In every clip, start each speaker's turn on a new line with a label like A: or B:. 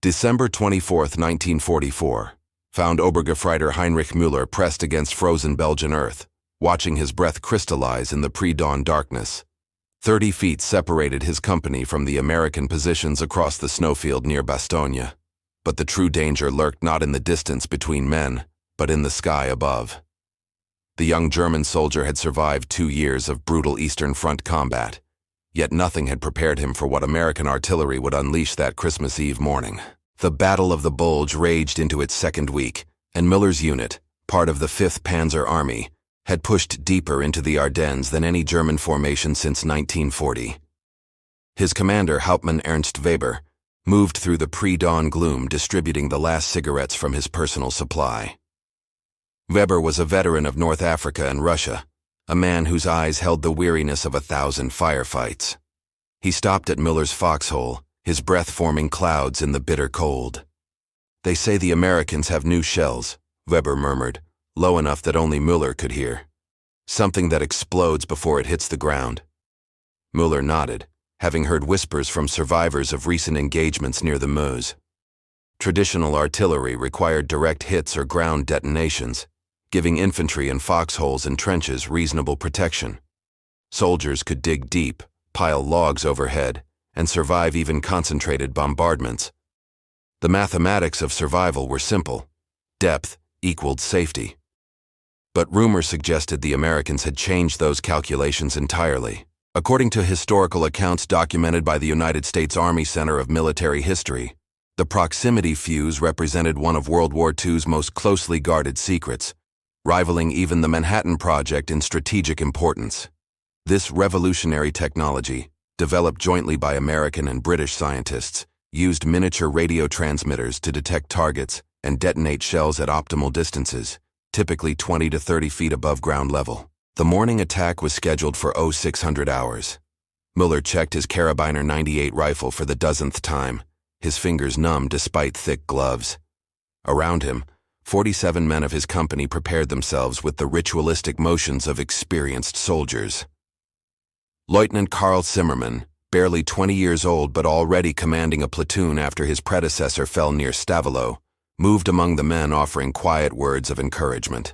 A: December 24, 1944, found Obergefreiter Heinrich Müller pressed against frozen Belgian earth, watching his breath crystallize in the pre-dawn darkness. 30 feet separated his company from the American positions across the snowfield near Bastogne. But the true danger lurked not in the distance between men, but in the sky above. The young German soldier had survived 2 years of brutal Eastern Front combat, yet nothing had prepared him for what American artillery would unleash that Christmas Eve morning. The Battle of the Bulge raged into its second week, and Müller's unit, part of the 5th Panzer Army, had pushed deeper into the Ardennes than any German formation since 1940. His commander, Hauptmann Ernst Weber, moved through the pre-dawn gloom distributing the last cigarettes from his personal supply. Weber was a veteran of North Africa and Russia, a man whose eyes held the weariness of 1,000 firefights. He stopped at Müller's foxhole, his breath forming clouds in the bitter cold. "They say the Americans have new shells," Weber murmured, low enough that only Müller could hear. "Something that explodes before it hits the ground." Müller nodded, having heard whispers from survivors of recent engagements near the Meuse. Traditional artillery required direct hits or ground detonations, giving infantry in foxholes and trenches reasonable protection. Soldiers could dig deep, pile logs overhead, and survive even concentrated bombardments. The mathematics of survival were simple. Depth equaled safety. But rumor suggested the Americans had changed those calculations entirely. According to historical accounts documented by the United States Army Center of Military History, the proximity fuse represented one of World War II's most closely guarded secrets, rivaling even the Manhattan Project in strategic importance. This revolutionary technology, developed jointly by American and British scientists, used miniature radio transmitters to detect targets and detonate shells at optimal distances, typically 20 to 30 feet above ground level. The morning attack was scheduled for 0600 hours. Müller checked his Karabiner 98 rifle for the dozenth time, his fingers numb despite thick gloves. Around him, 47 men of his company prepared themselves with the ritualistic motions of experienced soldiers. Lieutenant Karl Zimmermann, barely 20 years old but already commanding a platoon after his predecessor fell near Stavelot, moved among the men offering quiet words of encouragement.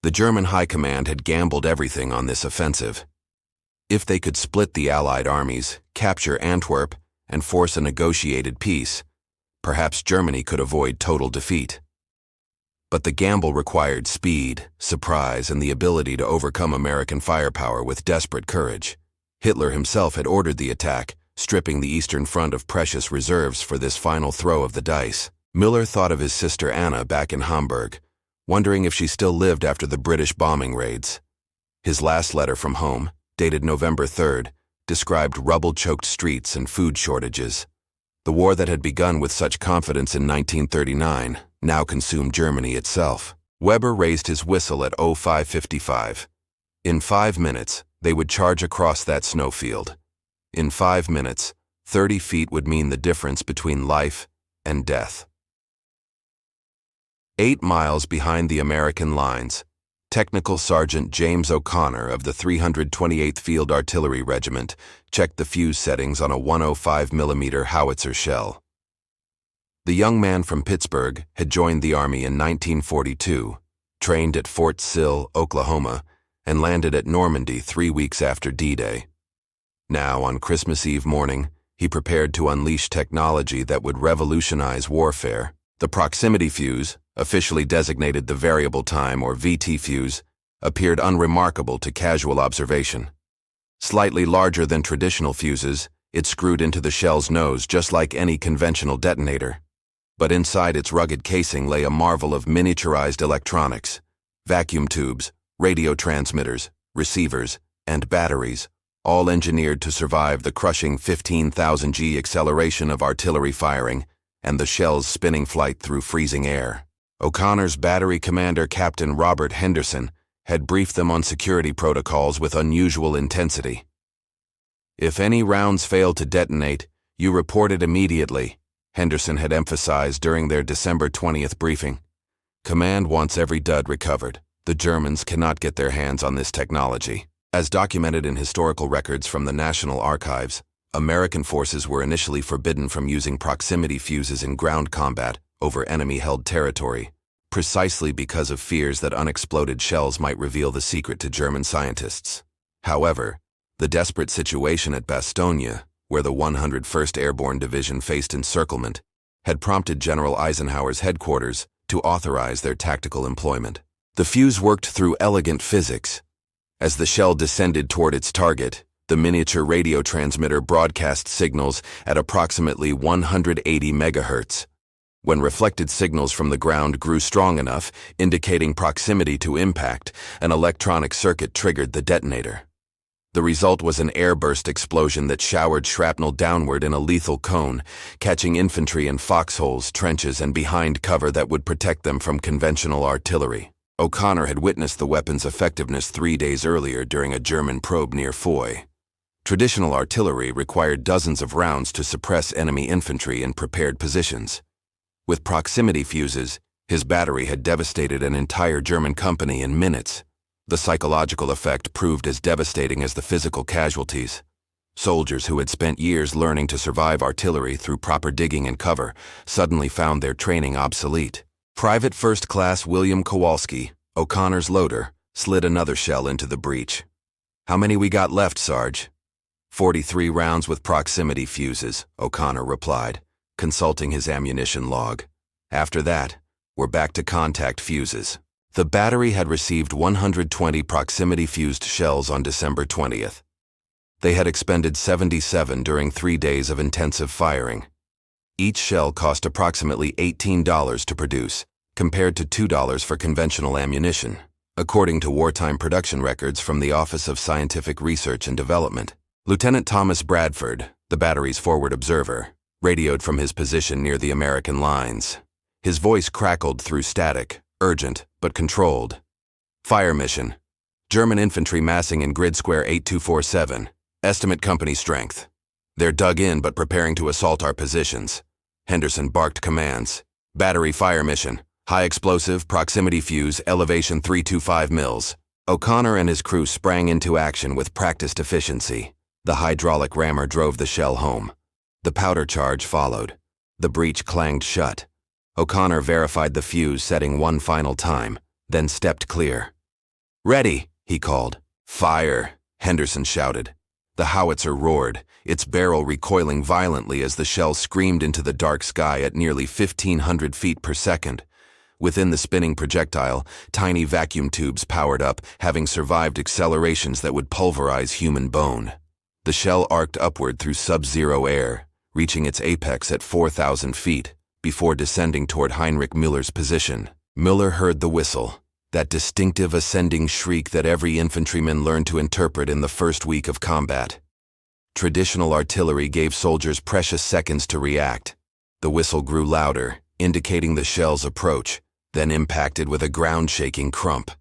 A: The German High Command had gambled everything on this offensive. If they could split the Allied armies, capture Antwerp, and force a negotiated peace, perhaps Germany could avoid total defeat. But the gamble required speed, surprise, and the ability to overcome American firepower with desperate courage. Hitler himself had ordered the attack, stripping the Eastern Front of precious reserves for this final throw of the dice. Müller thought of his sister Anna back in Hamburg, wondering if she still lived after the British bombing raids. His last letter from home, dated November 3rd, described rubble-choked streets and food shortages. The war that had begun with such confidence in 1939 now consumed Germany itself. Weber raised his whistle at 0555. In 5 minutes, they would charge across that snowfield. In 5 minutes, 30 feet would mean the difference between life and death. 8 miles behind the American lines, Technical Sergeant James O'Connor of the 328th Field Artillery Regiment checked the fuse settings on a 105mm howitzer shell. The young man from Pittsburgh had joined the Army in 1942, trained at Fort Sill, Oklahoma, and landed at Normandy 3 weeks after D-Day. Now, on Christmas Eve morning, he prepared to unleash technology that would revolutionize warfare. The proximity fuse, officially designated the variable time or VT fuse, appeared unremarkable to casual observation. Slightly larger than traditional fuses, it screwed into the shell's nose just like any conventional detonator. But inside its rugged casing lay a marvel of miniaturized electronics, vacuum tubes, radio transmitters, receivers, and batteries, all engineered to survive the crushing 15,000 G acceleration of artillery firing and the shell's spinning flight through freezing air. O'Connor's battery commander, Captain Robert Henderson, had briefed them on security protocols with unusual intensity. "If any rounds fail to detonate, you report it immediately," Henderson had emphasized during their December 20th briefing. "Command wants every dud recovered. The Germans cannot get their hands on this technology." As documented in historical records from the National Archives, American forces were initially forbidden from using proximity fuses in ground combat over enemy-held territory, precisely because of fears that unexploded shells might reveal the secret to German scientists. However, the desperate situation at Bastogne, where the 101st Airborne Division faced encirclement, had prompted General Eisenhower's headquarters to authorize their tactical employment. The fuse worked through elegant physics. As the shell descended toward its target, the miniature radio transmitter broadcast signals at approximately 180 megahertz. When reflected signals from the ground grew strong enough, indicating proximity to impact, an electronic circuit triggered the detonator. The result was an airburst explosion that showered shrapnel downward in a lethal cone, catching infantry in foxholes, trenches, and behind cover that would protect them from conventional artillery. O'Connor had witnessed the weapon's effectiveness 3 days earlier during a German probe near Foy. Traditional artillery required dozens of rounds to suppress enemy infantry in prepared positions. With proximity fuses, his battery had devastated an entire German company in minutes. The psychological effect proved as devastating as the physical casualties. Soldiers who had spent years learning to survive artillery through proper digging and cover suddenly found their training obsolete. Private First Class William Kowalski, O'Connor's loader, slid another shell into the breach. "How many we got left, Sarge?" 43 rounds with proximity fuses, O'Connor replied, consulting his ammunition log. "After that, we're back to contact fuses." The battery had received 120 proximity-fused shells on December 20th. They had expended 77 during 3 days of intensive firing. Each shell cost approximately $18 to produce, compared to $2 for conventional ammunition, according to wartime production records from the Office of Scientific Research and Development. Lieutenant Thomas Bradford, the battery's forward observer, radioed from his position near the American lines. His voice crackled through static, urgent, but controlled. "Fire mission. German infantry massing in grid square 8247. Estimate company strength. They're dug in but preparing to assault our positions." Henderson barked commands. "Battery fire mission. High explosive, proximity fuse, elevation 325 mils. O'Connor and his crew sprang into action with practiced efficiency. The hydraulic rammer drove the shell home. The powder charge followed. The breech clanged shut. O'Connor verified the fuse setting one final time, then stepped clear. "Ready," he called. "Fire," Henderson shouted. The howitzer roared, its barrel recoiling violently as the shell screamed into the dark sky at nearly 1,500 feet per second. Within the spinning projectile, tiny vacuum tubes powered up, having survived accelerations that would pulverize human bone. The shell arced upward through sub-zero air, reaching its apex at 4,000 feet, before descending toward Heinrich Müller's position. Müller heard the whistle, that distinctive ascending shriek that every infantryman learned to interpret in the first week of combat. Traditional artillery gave soldiers precious seconds to react. The whistle grew louder, indicating the shell's approach, then impacted with a ground-shaking crump.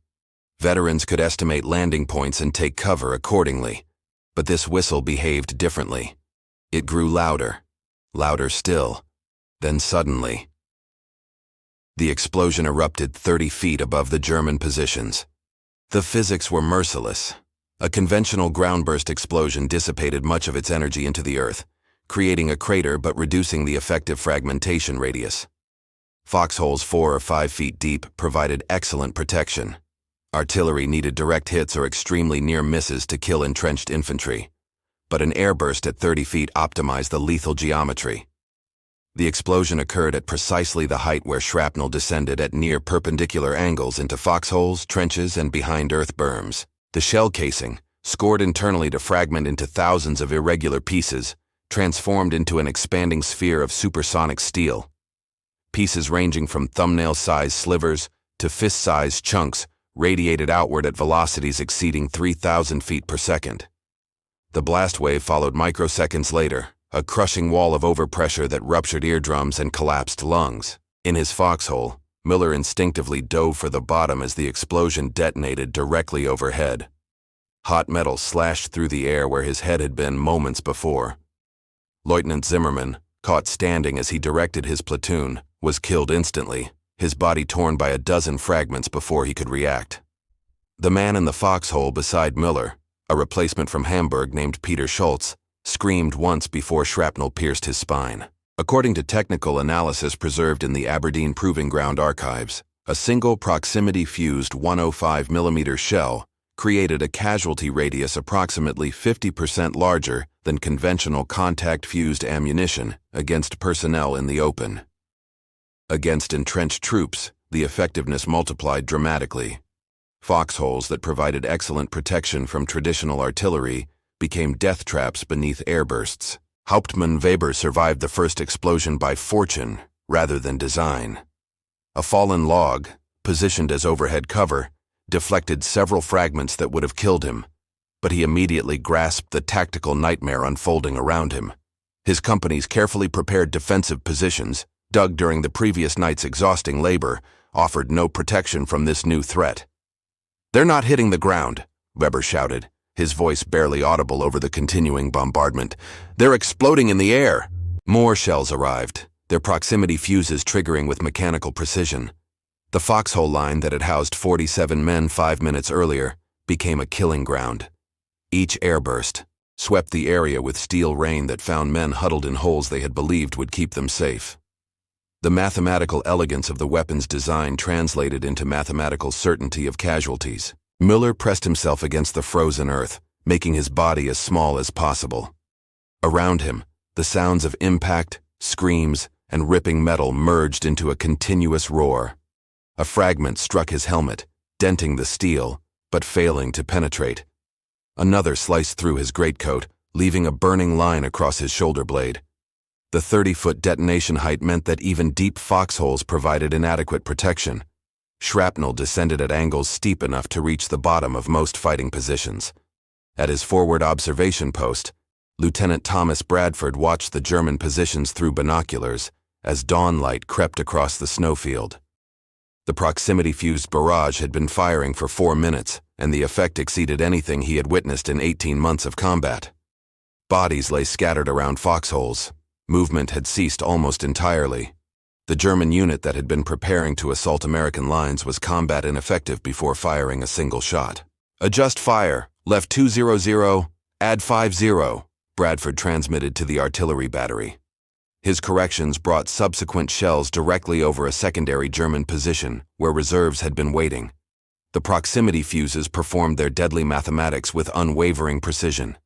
A: Veterans could estimate landing points and take cover accordingly, but this whistle behaved differently. It grew louder, louder still. Then suddenly, the explosion erupted 30 feet above the German positions. The physics were merciless. A conventional ground-burst explosion dissipated much of its energy into the earth, creating a crater but reducing the effective fragmentation radius. Foxholes 4 or 5 feet deep provided excellent protection. Artillery needed direct hits or extremely near misses to kill entrenched infantry, but an airburst at 30 feet optimized the lethal geometry. The explosion occurred at precisely the height where shrapnel descended at near perpendicular angles into foxholes, trenches, and behind earth berms. The shell casing, scored internally to fragment into thousands of irregular pieces, transformed into an expanding sphere of supersonic steel. Pieces ranging from thumbnail-sized slivers to fist-sized chunks radiated outward at velocities exceeding 3,000 feet per second. The blast wave followed microseconds later, a crushing wall of overpressure that ruptured eardrums and collapsed lungs. In his foxhole, Müller instinctively dove for the bottom as the explosion detonated directly overhead. Hot metal slashed through the air where his head had been moments before. Lieutenant Zimmermann, caught standing as he directed his platoon, was killed instantly, his body torn by a dozen fragments before he could react. The man in the foxhole beside Müller, a replacement from Hamburg named Peter Schultz, screamed once before shrapnel pierced his spine. According to technical analysis preserved in the Aberdeen Proving Ground archives, a single proximity-fused 105mm shell created a casualty radius approximately 50% larger than conventional contact-fused ammunition against personnel in the open. Against entrenched troops, the effectiveness multiplied dramatically. Foxholes that provided excellent protection from traditional artillery became death traps beneath airbursts. Hauptmann Weber survived the first explosion by fortune rather than design. A fallen log, positioned as overhead cover, deflected several fragments that would have killed him, but he immediately grasped the tactical nightmare unfolding around him. His company's carefully prepared defensive positions, dug during the previous night's exhausting labor, offered no protection from this new threat. "They're not hitting the ground," Weber shouted, his voice barely audible over the continuing bombardment. "They're exploding in the air." More shells arrived, their proximity fuses triggering with mechanical precision. The foxhole line that had housed 47 men 5 minutes earlier became a killing ground. Each airburst swept the area with steel rain that found men huddled in holes they had believed would keep them safe. The mathematical elegance of the weapon's design translated into mathematical certainty of casualties. Müller pressed himself against the frozen earth, making his body as small as possible. Around him, the sounds of impact, screams, and ripping metal merged into a continuous roar. A fragment struck his helmet, denting the steel, but failing to penetrate. Another sliced through his greatcoat, leaving a burning line across his shoulder blade. The 30-foot detonation height meant that even deep foxholes provided inadequate protection. Shrapnel descended at angles steep enough to reach the bottom of most fighting positions. At his forward observation post, Lieutenant Thomas Bradford watched the German positions through binoculars as dawn light crept across the snowfield. The proximity-fused barrage had been firing for 4 minutes, and the effect exceeded anything he had witnessed in 18 months of combat. Bodies lay scattered around foxholes. Movement had ceased almost entirely. The German unit that had been preparing to assault American lines was combat ineffective before firing a single shot. "Adjust fire, left 200, add 50, Bradford transmitted to the artillery battery. His corrections brought subsequent shells directly over a secondary German position where reserves had been waiting. The proximity fuses performed their deadly mathematics with unwavering precision.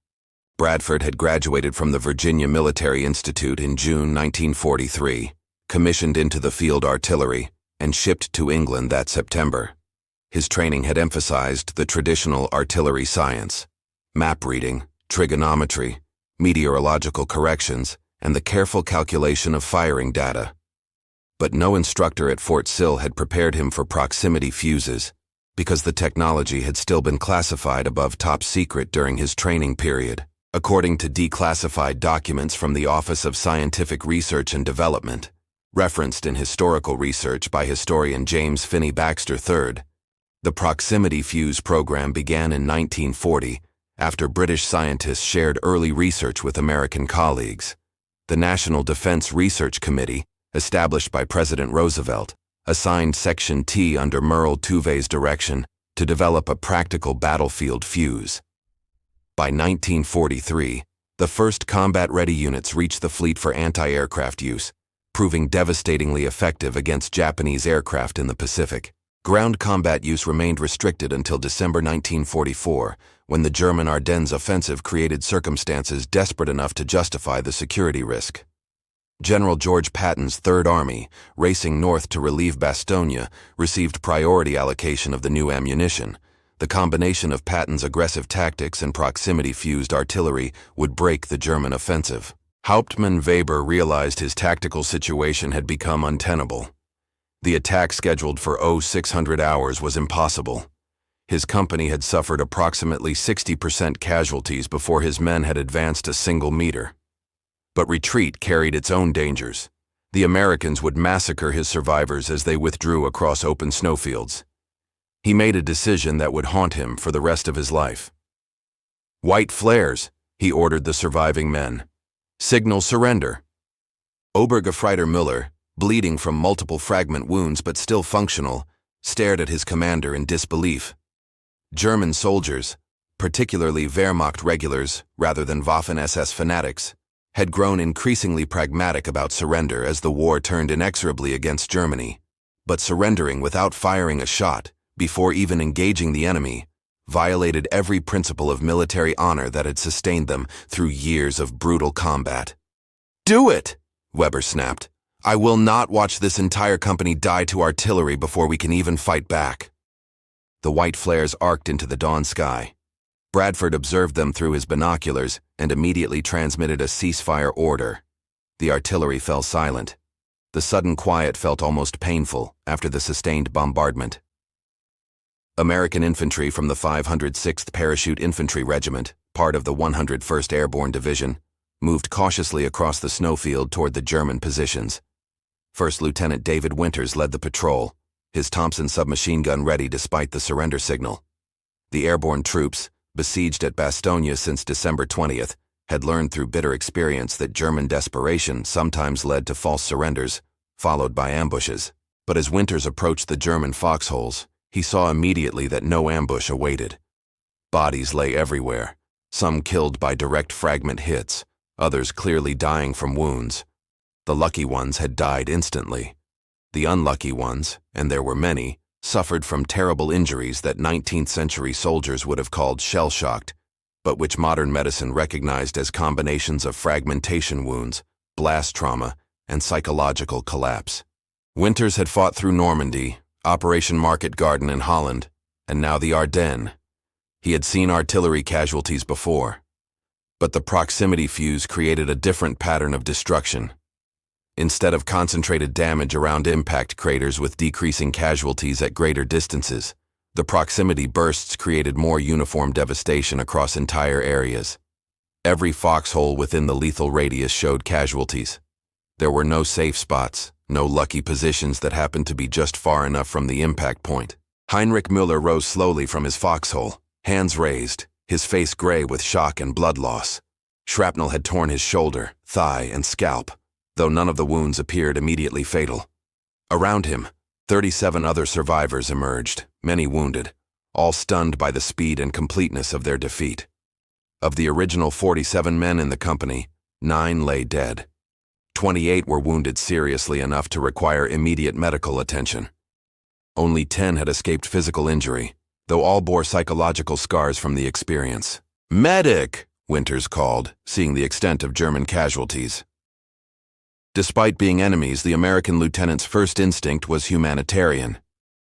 A: Bradford had graduated from the Virginia Military Institute in June 1943, commissioned into the field artillery, and shipped to England that September. His training had emphasized the traditional artillery science, map reading, trigonometry, meteorological corrections, and the careful calculation of firing data. But no instructor at Fort Sill had prepared him for proximity fuses, because the technology had still been classified above top secret during his training period. According to declassified documents from the Office of Scientific Research and Development, referenced in historical research by historian James Finney Baxter III, the proximity fuse program began in 1940 after British scientists shared early research with American colleagues. The National Defense Research Committee, established by President Roosevelt, assigned Section T under Merle Tuvey's direction to develop a practical battlefield fuse. By 1943, the first combat-ready units reached the fleet for anti-aircraft use, proving devastatingly effective against Japanese aircraft in the Pacific. Ground combat use remained restricted until December 1944, when the German Ardennes offensive created circumstances desperate enough to justify the security risk. General George Patton's Third Army, racing north to relieve Bastogne, received priority allocation of the new ammunition. The combination of Patton's aggressive tactics and proximity-fused artillery would break the German offensive. Hauptmann Weber realized his tactical situation had become untenable. The attack scheduled for 0600 hours was impossible. His company had suffered approximately 60% casualties before his men had advanced a single meter. But retreat carried its own dangers. The Americans would massacre his survivors as they withdrew across open snowfields. He made a decision that would haunt him for the rest of his life. "White flares," he ordered the surviving men. "Signal surrender." Obergefreiter Müller, bleeding from multiple fragment wounds but still functional, stared at his commander in disbelief. German soldiers, particularly Wehrmacht regulars rather than Waffen-SS fanatics, had grown increasingly pragmatic about surrender as the war turned inexorably against Germany. But surrendering without firing a shot, before even engaging the enemy, violated every principle of military honor that had sustained them through years of brutal combat. "Do it!" Weber snapped. "I will not watch this entire company die to artillery before we can even fight back." The white flares arced into the dawn sky. Bradford observed them through his binoculars and immediately transmitted a ceasefire order. The artillery fell silent. The sudden quiet felt almost painful after the sustained bombardment. American infantry from the 506th Parachute Infantry Regiment, part of the 101st Airborne Division, moved cautiously across the snowfield toward the German positions. First Lieutenant David Winters led the patrol, his Thompson submachine gun ready despite the surrender signal. The airborne troops, besieged at Bastogne since December 20th, had learned through bitter experience that German desperation sometimes led to false surrenders, followed by ambushes. But as Winters approached the German foxholes, he saw immediately that no ambush awaited. Bodies lay everywhere, some killed by direct fragment hits, others clearly dying from wounds. The lucky ones had died instantly. The unlucky ones, and there were many, suffered from terrible injuries that 19th century soldiers would have called shell-shocked, but which modern medicine recognized as combinations of fragmentation wounds, blast trauma, and psychological collapse. Winters had fought through Normandy, Operation Market Garden in Holland, and now the Ardennes. He had seen artillery casualties before, but the proximity fuse created a different pattern of destruction. Instead of concentrated damage around impact craters with decreasing casualties at greater distances, the proximity bursts created more uniform devastation across entire areas. Every foxhole within the lethal radius showed casualties. There were no safe spots, no lucky positions that happened to be just far enough from the impact point. Heinrich Müller rose slowly from his foxhole, hands raised, his face gray with shock and blood loss. Shrapnel had torn his shoulder, thigh, and scalp, though none of the wounds appeared immediately fatal. Around him, 37 other survivors emerged, many wounded, all stunned by the speed and completeness of their defeat. Of the original 47 men in the company, 9 lay dead. 28 were wounded seriously enough to require immediate medical attention. Only 10 had escaped physical injury, though all bore psychological scars from the experience. "Medic!" Winters called, seeing the extent of German casualties. Despite being enemies, the American lieutenant's first instinct was humanitarian.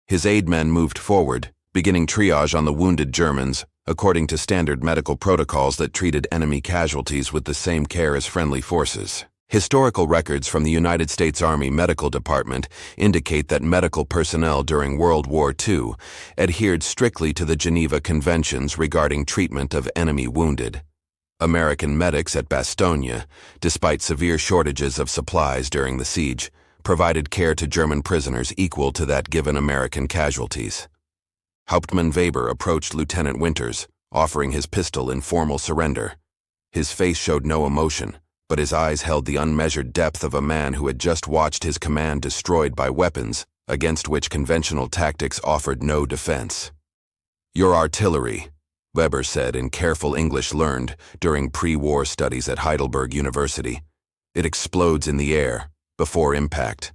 A: His aide men moved forward, beginning triage on the wounded Germans, according to standard medical protocols that treated enemy casualties with the same care as friendly forces. Historical records from the United States Army Medical Department indicate that medical personnel during World War II adhered strictly to the Geneva Conventions regarding treatment of enemy wounded. American medics at Bastogne, despite severe shortages of supplies during the siege, provided care to German prisoners equal to that given American casualties. Hauptmann Weber approached Lieutenant Winters, offering his pistol in formal surrender. His face showed no emotion, but his eyes held the unmeasured depth of a man who had just watched his command destroyed by weapons against which conventional tactics offered no defense. "Your artillery," Weber said in careful English learned during pre-war studies at Heidelberg University. "It explodes in the air, before impact."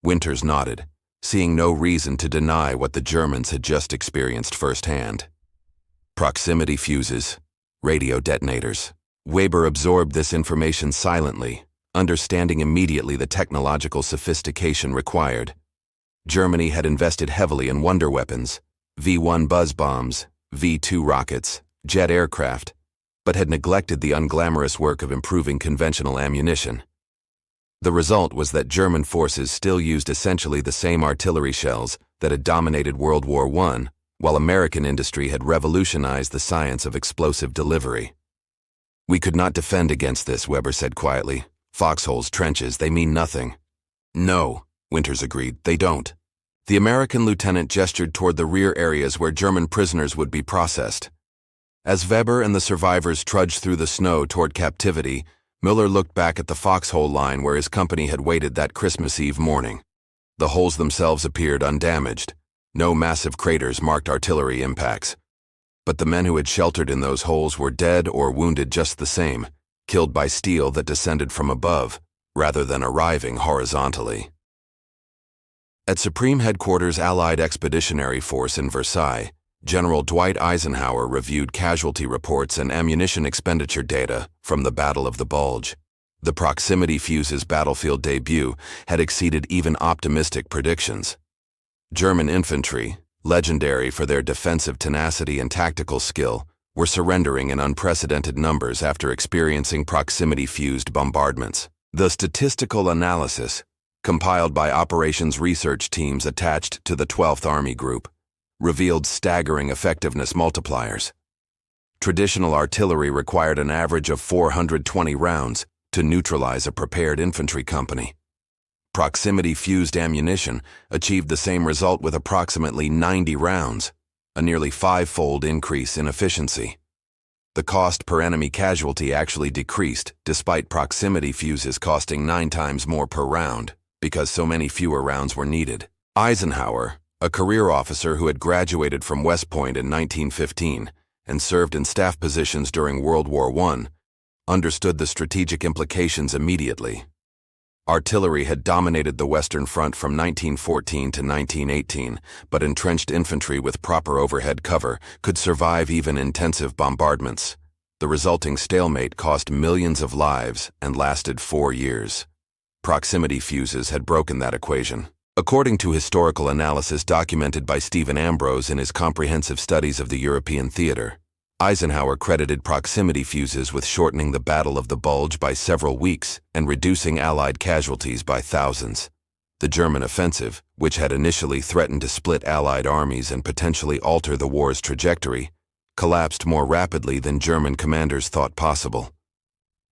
A: Winters nodded, seeing no reason to deny what the Germans had just experienced firsthand. Proximity fuses, radio detonators. Weber absorbed this information silently, understanding immediately the technological sophistication required. Germany had invested heavily in wonder weapons, V-1 buzz bombs, V-2 rockets, jet aircraft, but had neglected the unglamorous work of improving conventional ammunition. The result was that German forces still used essentially the same artillery shells that had dominated World War I, while American industry had revolutionized the science of explosive delivery. "We could not defend against this," Weber said quietly. "Foxholes, trenches, they mean nothing." "No," Winters agreed, "they don't." The American lieutenant gestured toward the rear areas where German prisoners would be processed. As Weber and the survivors trudged through the snow toward captivity, Müller looked back at the foxhole line where his company had waited that Christmas Eve morning. The holes themselves appeared undamaged. No massive craters marked artillery impacts. But the men who had sheltered in those holes were dead or wounded just the same, killed by steel that descended from above, rather than arriving horizontally. At Supreme Headquarters Allied Expeditionary Force in Versailles, General Dwight Eisenhower reviewed casualty reports and ammunition expenditure data from the Battle of the Bulge. The Proximity Fuse's battlefield debut had exceeded even optimistic predictions. German infantry, legendary for their defensive tenacity and tactical skill, were surrendering in unprecedented numbers after experiencing proximity-fused bombardments. The statistical analysis, compiled by operations research teams attached to the 12th Army Group, revealed staggering effectiveness multipliers. Traditional artillery required an average of 420 rounds to neutralize a prepared infantry company. Proximity-fused ammunition achieved the same result with approximately 90 rounds, a nearly five-fold increase in efficiency. The cost per enemy casualty actually decreased, despite proximity fuses costing 9 times more per round, because so many fewer rounds were needed. Eisenhower, a career officer who had graduated from West Point in 1915 and served in staff positions during World War I, understood the strategic implications immediately. Artillery had dominated the Western Front from 1914 to 1918, but entrenched infantry with proper overhead cover could survive even intensive bombardments. The resulting stalemate cost millions of lives and lasted 4 years. Proximity fuses had broken that equation. According to historical analysis documented by Stephen Ambrose in his comprehensive studies of the European theater, Eisenhower credited proximity fuses with shortening the Battle of the Bulge by several weeks and reducing Allied casualties by thousands. The German offensive, which had initially threatened to split Allied armies and potentially alter the war's trajectory, collapsed more rapidly than German commanders thought possible.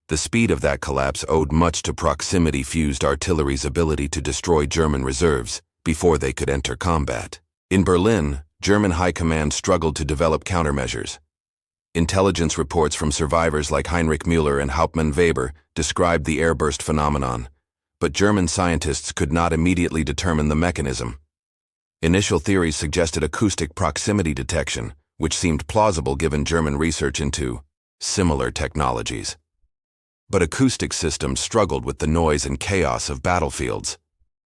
A: The speed of that collapse owed much to proximity-fused artillery's ability to destroy German reserves before they could enter combat. In Berlin, German high command struggled to develop countermeasures. Intelligence reports from survivors like Heinrich Müller and Hauptmann Weber described the airburst phenomenon, but German scientists could not immediately determine the mechanism. Initial theories suggested acoustic proximity detection, which seemed plausible given German research into similar technologies. But acoustic systems struggled with the noise and chaos of battlefields.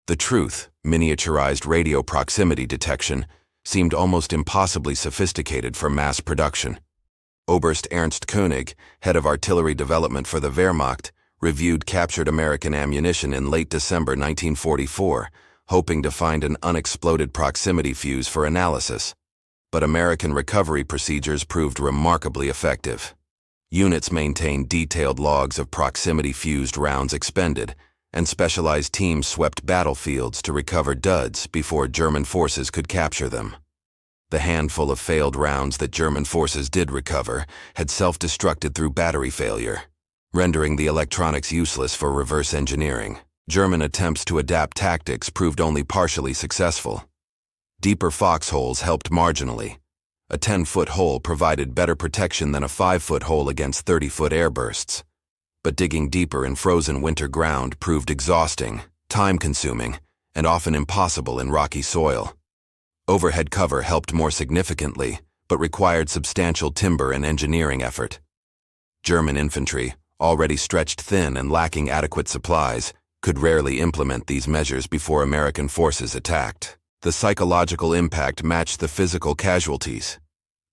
A: The truth, miniaturized radio proximity detection, seemed almost impossibly sophisticated for mass production. Oberst Ernst Koenig, head of artillery development for the Wehrmacht, reviewed captured American ammunition in late December 1944, hoping to find an unexploded proximity fuse for analysis. But American recovery procedures proved remarkably effective. Units maintained detailed logs of proximity-fused rounds expended, and specialized teams swept battlefields to recover duds before German forces could capture them. The handful of failed rounds that German forces did recover had self-destructed through battery failure, rendering the electronics useless for reverse engineering. German attempts to adapt tactics proved only partially successful. Deeper foxholes helped marginally. A 10-foot hole provided better protection than a 5-foot hole against 30-foot airbursts. But digging deeper in frozen winter ground proved exhausting, time-consuming, and often impossible in rocky soil. Overhead cover helped more significantly, but required substantial timber and engineering effort. German infantry, already stretched thin and lacking adequate supplies, could rarely implement these measures before American forces attacked. The psychological impact matched the physical casualties.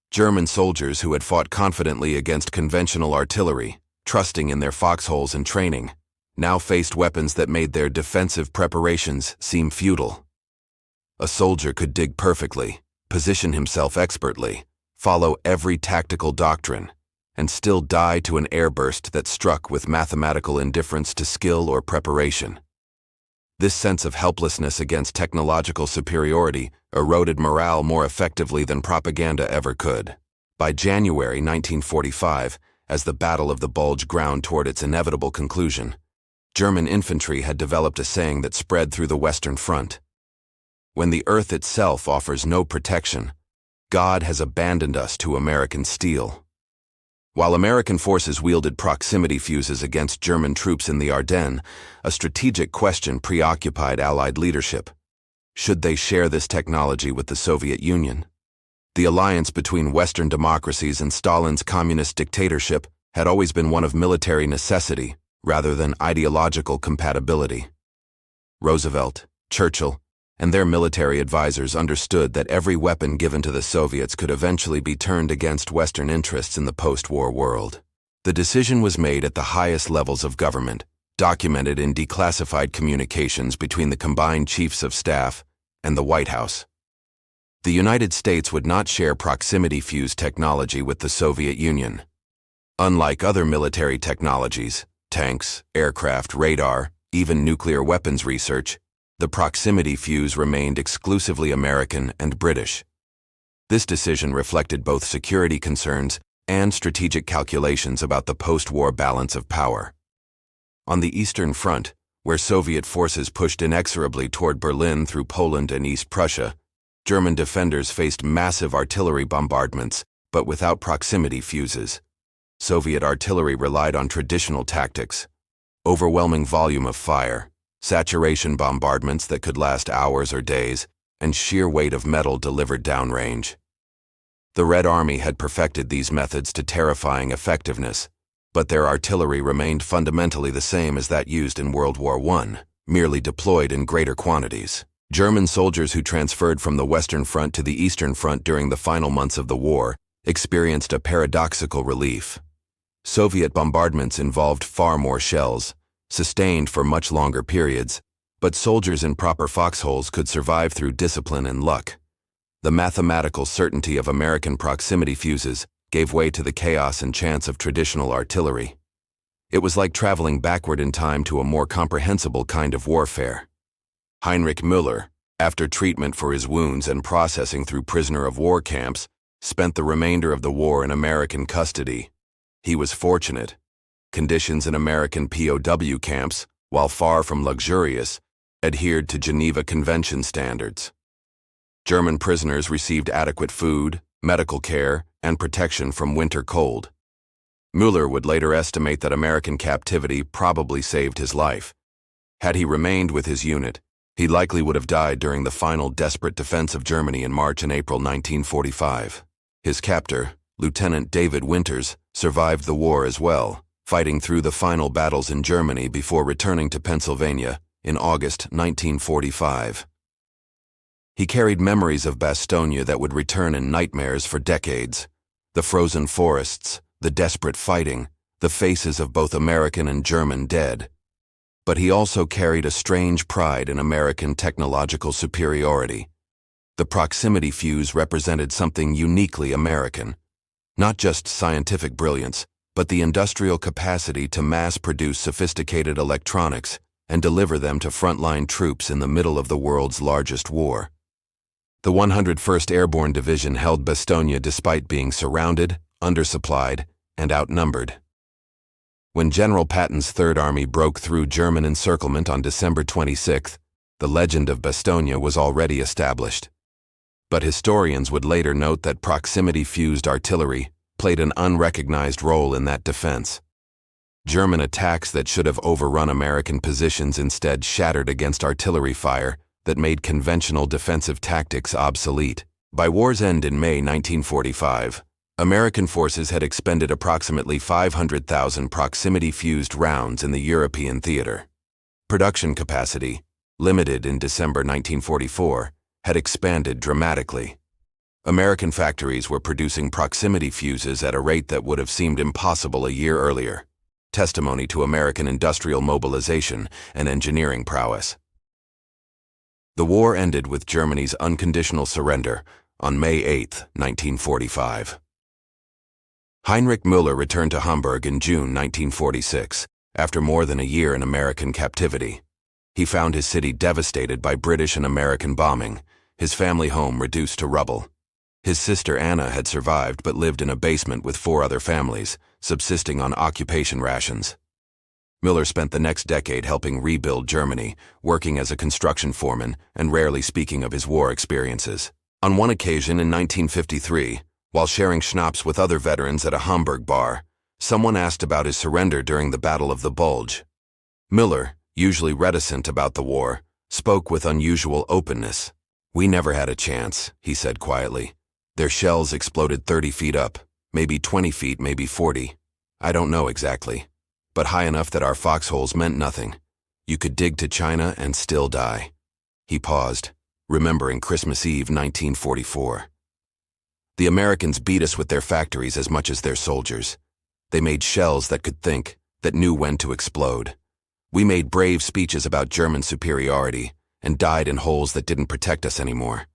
A: German soldiers who had fought confidently against conventional artillery, trusting in their foxholes and training, now faced weapons that made their defensive preparations seem futile. A soldier could dig perfectly, position himself expertly, follow every tactical doctrine, and still die to an airburst that struck with mathematical indifference to skill or preparation. This sense of helplessness against technological superiority eroded morale more effectively than propaganda ever could. By January 1945, as the Battle of the Bulge ground toward its inevitable conclusion, German infantry had developed a saying that spread through the Western Front. When the earth itself offers no protection, God has abandoned us to American steel. While American forces wielded proximity fuses against German troops in the Ardennes, a strategic question preoccupied Allied leadership. Should they share this technology with the Soviet Union? The alliance between Western democracies and Stalin's communist dictatorship had always been one of military necessity rather than ideological compatibility. Roosevelt, Churchill, and their military advisors understood that every weapon given to the Soviets could eventually be turned against Western interests in the post-war world. The decision was made at the highest levels of government, documented in declassified communications between the combined chiefs of staff and the White House. The United States would not share proximity fuse technology with the Soviet Union. Unlike other military technologies, tanks, aircraft, radar, even nuclear weapons research, the proximity fuse remained exclusively American and British. This decision reflected both security concerns and strategic calculations about the post-war balance of power. On the Eastern Front, where Soviet forces pushed inexorably toward Berlin through Poland and East Prussia, German defenders faced massive artillery bombardments, but without proximity fuses. Soviet artillery relied on traditional tactics: overwhelming volume of fire, saturation bombardments that could last hours or days, and sheer weight of metal delivered downrange. The Red Army had perfected these methods to terrifying effectiveness, but their artillery remained fundamentally the same as that used in World War I, merely deployed in greater quantities. German soldiers who transferred from the Western Front to the Eastern Front during the final months of the war experienced a paradoxical relief. Soviet bombardments involved far more shells, sustained for much longer periods, but soldiers in proper foxholes could survive through discipline and luck. The mathematical certainty of American proximity fuses gave way to the chaos and chance of traditional artillery. It was like traveling backward in time to a more comprehensible kind of warfare. Heinrich Müller, after treatment for his wounds and processing through prisoner of war camps, spent the remainder of the war in American custody. He was fortunate. Conditions in American POW camps, while far from luxurious, adhered to Geneva Convention standards. German prisoners received adequate food, medical care, and protection from winter cold. Müller would later estimate that American captivity probably saved his life. Had he remained with his unit, he likely would have died during the final desperate defense of Germany in March and April 1945. His captor, Lieutenant David Winters, survived the war as well, fighting through the final battles in Germany before returning to Pennsylvania in August 1945. He carried memories of Bastogne that would return in nightmares for decades: the frozen forests, the desperate fighting, the faces of both American and German dead. But he also carried a strange pride in American technological superiority. The proximity fuse represented something uniquely American. Not just scientific brilliance, but the industrial capacity to mass-produce sophisticated electronics and deliver them to frontline troops in the middle of the world's largest war. The 101st Airborne Division held Bastogne despite being surrounded, undersupplied, and outnumbered. When General Patton's Third Army broke through German encirclement on December 26th, the legend of Bastogne was already established. But historians would later note that proximity-fused artillery played an unrecognized role in that defense. German attacks that should have overrun American positions instead shattered against artillery fire that made conventional defensive tactics obsolete. By war's end in May 1945, American forces had expended approximately 500,000 proximity-fused rounds in the European theater. Production capacity, limited in December 1944, had expanded dramatically. American factories were producing proximity fuses at a rate that would have seemed impossible a year earlier, testimony to American industrial mobilization and engineering prowess. The war ended with Germany's unconditional surrender on May 8, 1945. Heinrich Müller returned to Hamburg in June 1946, after more than a year in American captivity. He found his city devastated by British and American bombing, his family home reduced to rubble. His sister Anna had survived but lived in a basement with 4 other families, subsisting on occupation rations. Müller spent the next decade helping rebuild Germany, working as a construction foreman and rarely speaking of his war experiences. On one occasion in 1953, while sharing schnapps with other veterans at a Hamburg bar, someone asked about his surrender during the Battle of the Bulge. Müller, usually reticent about the war, spoke with unusual openness. "We never had a chance," he said quietly. Their shells exploded 30 feet up, maybe 20 feet, maybe 40. I don't know exactly, but high enough that our foxholes meant nothing. You could dig to China and still die. He paused, remembering Christmas Eve 1944. The Americans beat us with their factories as much as their soldiers. They made shells that could think, that knew when to explode. We made brave speeches about German superiority and died in holes that didn't protect us anymore.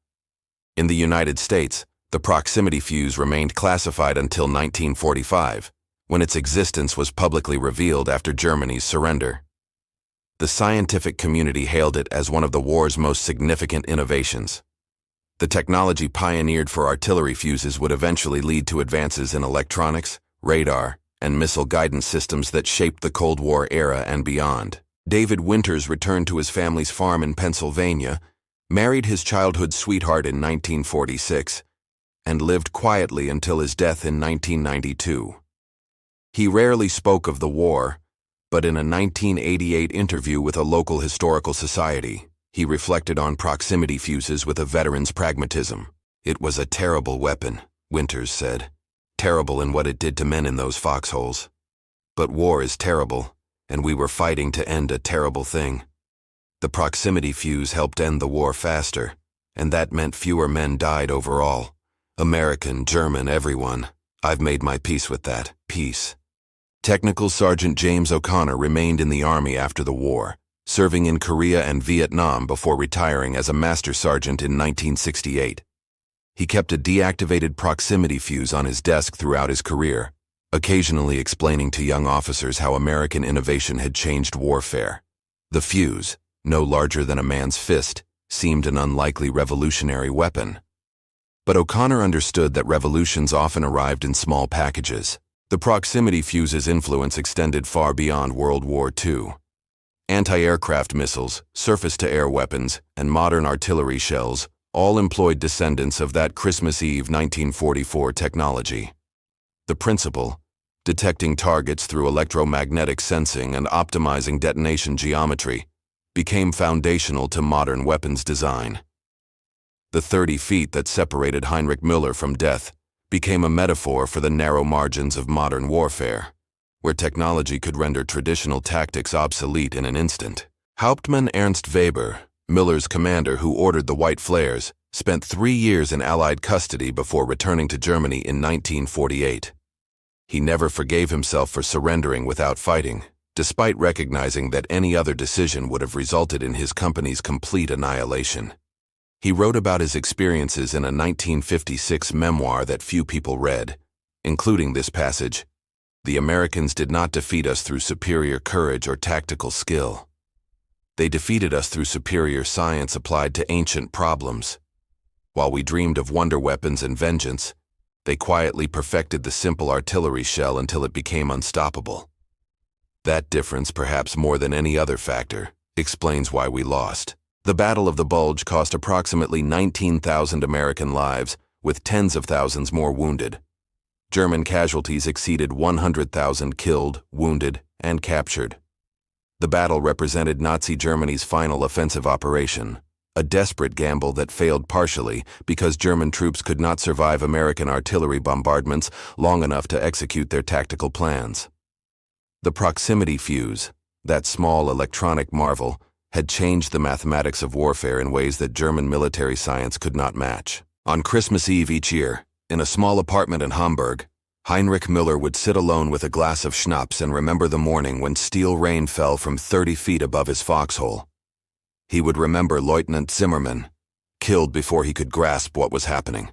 A: In the United States, the proximity fuse remained classified until 1945, when its existence was publicly revealed after Germany's surrender. The scientific community hailed it as one of the war's most significant innovations. The technology pioneered for artillery fuses would eventually lead to advances in electronics, radar, and missile guidance systems that shaped the Cold War era and beyond. David Winters returned to his family's farm in Pennsylvania, married his childhood sweetheart in 1946, and lived quietly until his death in 1992. He rarely spoke of the war, but in a 1988 interview with a local historical society, he reflected on proximity fuses with a veteran's pragmatism. "It was a terrible weapon," Winters said. "Terrible in what it did to men in those foxholes. But war is terrible, and we were fighting to end a terrible thing. The proximity fuse helped end the war faster, and that meant fewer men died overall. American, German, everyone. I've made my peace with that. Peace." Technical Sergeant James O'Connor remained in the Army after the war, serving in Korea and Vietnam before retiring as a master sergeant in 1968. He kept a deactivated proximity fuse on his desk throughout his career, occasionally explaining to young officers how American innovation had changed warfare. The fuse, no larger than a man's fist, seemed an unlikely revolutionary weapon. But O'Connor understood that revolutions often arrived in small packages. The proximity fuse's influence extended far beyond World War II. Anti-aircraft missiles, surface-to-air weapons, and modern artillery shells all employed descendants of that Christmas Eve 1944 technology. The principle, detecting targets through electromagnetic sensing and optimizing detonation geometry, became foundational to modern weapons design. The 30 feet that separated Heinrich Müller from death became a metaphor for the narrow margins of modern warfare, where technology could render traditional tactics obsolete in an instant. Hauptmann Ernst Weber, Müller's commander who ordered the white flares, spent 3 years in Allied custody before returning to Germany in 1948. He never forgave himself for surrendering without fighting, despite recognizing that any other decision would have resulted in his company's complete annihilation. He wrote about his experiences in a 1956 memoir that few people read, including this passage: "The Americans did not defeat us through superior courage or tactical skill. They defeated us through superior science applied to ancient problems. While we dreamed of wonder weapons and vengeance, they quietly perfected the simple artillery shell until it became unstoppable. That difference, perhaps more than any other factor, explains why we lost. The Battle of the Bulge cost approximately 19,000 American lives, with tens of thousands more wounded. German casualties exceeded 100,000 killed, wounded, and captured. The battle represented Nazi Germany's final offensive operation, a desperate gamble that failed partially because German troops could not survive American artillery bombardments long enough to execute their tactical plans. The proximity fuse, that small electronic marvel, had changed the mathematics of warfare in ways that German military science could not match. On Christmas Eve each year, in a small apartment in Hamburg, Heinrich Müller would sit alone with a glass of schnapps and remember the morning when steel rain fell from 30 feet above his foxhole. He would remember Lieutenant Zimmermann, killed before he could grasp what was happening.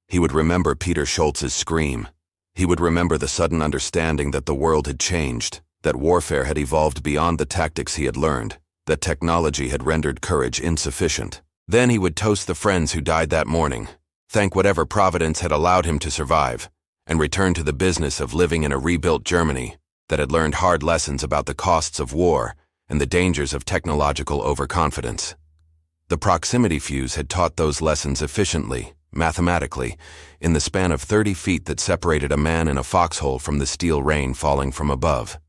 A: He would remember Peter Schultz's scream. He would remember the sudden understanding that the world had changed, that warfare had evolved beyond the tactics he had learned, that technology had rendered courage insufficient. Then he would toast the friends who died that morning, thank whatever providence had allowed him to survive, and return to the business of living in a rebuilt Germany that had learned hard lessons about the costs of war and the dangers of technological overconfidence. The proximity fuse had taught those lessons efficiently, mathematically, in the span of 30 feet that separated a man in a foxhole from the steel rain falling from above.